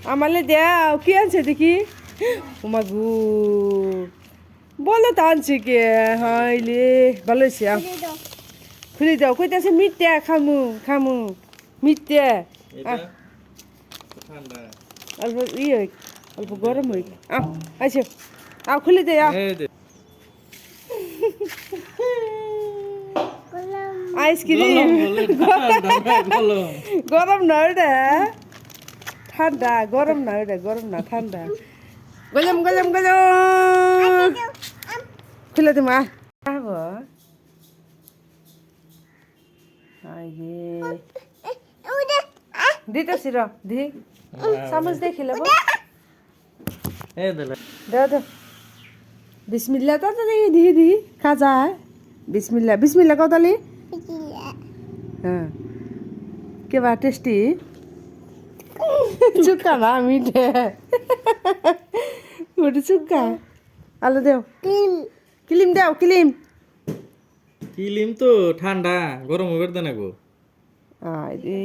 আমালে দাও কি আনছে দেখি ওমাগু বলো তো আনছে কে হাইলে ভালো হয়েছে খুলে দাও কইতাছে মিথ্যা খামু খামু মিথ্যা ঠান্ডা অল্প ইয়ে অল্প গরম হই আচ্ছা আও খুলে দে আইসক্রিম গরম না ওটা ঠান্ডা গরম না ওটা গরম না ঠান্ডা গজম গজম গজম খুলে দে মা দিতেছি র দি চামচ দিয়ে খেলাব দাও দাও বিসমিল্লা তো দিহি দিহি খাজা বিসমিল্লা বিসমিল্লা কতালি হ্যাঁ কেবা টেস্টি চুক্কা না মিঠে ওটা চুক্কা আলু দেও কিলিম দেও কিলিম কিলিম তো ঠান্ডা গরম হবে না গো আরে